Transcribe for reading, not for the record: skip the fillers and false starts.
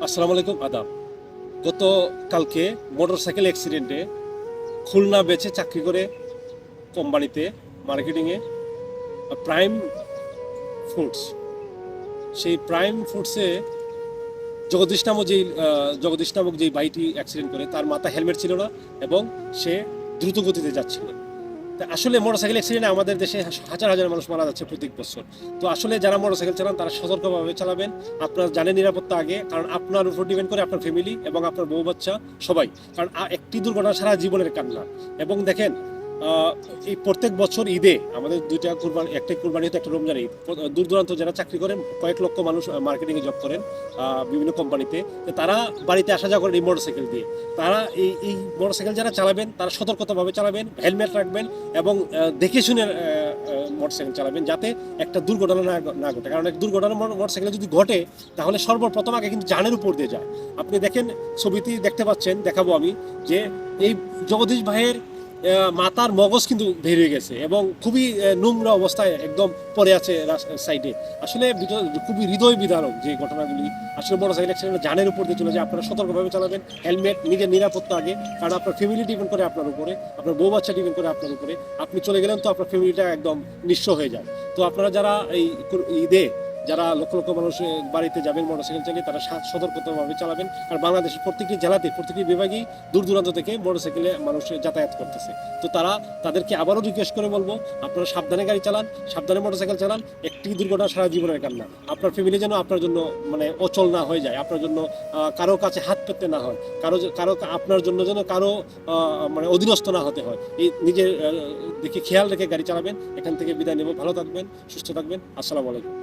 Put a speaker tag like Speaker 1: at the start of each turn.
Speaker 1: আসসালামু আলাইকুম, আদাব। গতকালকে মোটরসাইকেল অ্যাক্সিডেন্টে খুলনা বেচে চাকরি করে কোম্পানিতে মার্কেটিংয়ে প্রাইম ফুডস, সেই প্রাইম ফুডসে জগদীশ নামক যেই বাইকটি অ্যাক্সিডেন্ট করে তার মাথা হেলমেট ছিল না এবং সে দ্রুত গতিতে যাচ্ছিল। তা আসলে মোটরসাইকেল অ্যাক্সিডেন্টে আমাদের দেশে হাজার হাজার মানুষ মারা যাচ্ছে প্রত্যেক বছর। তো আসলে যারা মোটরসাইকেল চালান তারা সতর্কভাবে চালাবেন। আপনার জানের নিরাপত্তা আগে, কারণ আপনার উপর ডিপেন্ড করে আপনার ফ্যামিলি এবং আপনার বউ বাচ্চা সবাই। কারণ একটি দুর্ঘটনা সারা জীবনের কান্না। এবং দেখেন, এই প্রত্যেক বছর ঈদে আমাদের দুইটা কুরবানি, একটা কুরবানি হতো, একটা রমজান ঈদ। দূর দূরান্ত যারা চাকরি করেন, কয়েক লক্ষ মানুষ মার্কেটিংয়ে জব করেন বিভিন্ন কোম্পানিতে, তারা বাড়িতে আসা যাওয়া করেন এই মোটরসাইকেল দিয়ে। তারা এই মোটরসাইকেল যারা চালাবেন তারা সতর্কতাভাবে চালাবেন, হেলমেট রাখবেন এবং দেখে শুনে মোটরসাইকেল চালাবেন, যাতে একটা দুর্ঘটনা না ঘটে। কারণ এক দুর্ঘটনা মোটরসাইকেলে যদি ঘটে তাহলে সর্বপ্রথম আগে কিন্তু জানের উপর দিয়ে যায়। আপনি দেখেন, ছবিতে দেখতে পাচ্ছেন, দেখাবো আমি, যে এই জগদীশ ভাইয়ের মাথার মগজ কিন্তু বের হয়ে গেছে এবং খুবই নোংরা অবস্থায় একদম পড়ে আছে সাইডে। আসলে খুবই হৃদয় বিদারক যে ঘটনাগুলি। আসলে মোটরসাইকেল অ্যাক্সিডেন্ট জানের উপর দিয়ে চলে যায়। আপনারা সতর্কভাবে চালাবেন, হেলমেট, নিজের নিরাপত্তা আগে, কারণ আপনার ফ্যামিলি ডিপেন্ড করে আপনার উপরে, আপনার বউ বাচ্চা ডিপেন্ড করে আপনার উপরে। আপনি চলে গেলেন তো আপনার ফ্যামিলিটা একদম নিঃস্ব হয়ে যায়। তো আপনারা যারা এই ঈদে যারা লক্ষ লক্ষ মানুষ বাড়িতে যাবেন মোটরসাইকেল চালিয়ে, তারা সতর্কতাভাবে চালাবেন। আর বাংলাদেশের প্রত্যেকটি জেলাতে, প্রত্যেকটি বিভাগেই দূর দূরান্ত থেকে মোটরসাইকেলে মানুষ যাতায়াত করতেছে। তো তাদেরকে আবারও রিকোয়েস্ট করে বলবো, আপনারা সাবধানে গাড়ি চালান, সাবধানে মোটরসাইকেল চালান। একটি দুর্ঘটনা সারা জীবনের কান্না। আপনার ফ্যামিলি যেন আপনার জন্য মানে অচল না হয়ে যায়, আপনার জন্য কারো কাছে হাত পেতে না হয়, কারো আপনার জন্য যেন কারো মানে অধীনস্থ না হতে হয়। এই নিজের দিকে খেয়াল রেখে গাড়ি চালাবেন। এখান থেকে বিদায় নেব। ভালো থাকবেন, সুস্থ থাকবেন। আসসালামু আলাইকুম।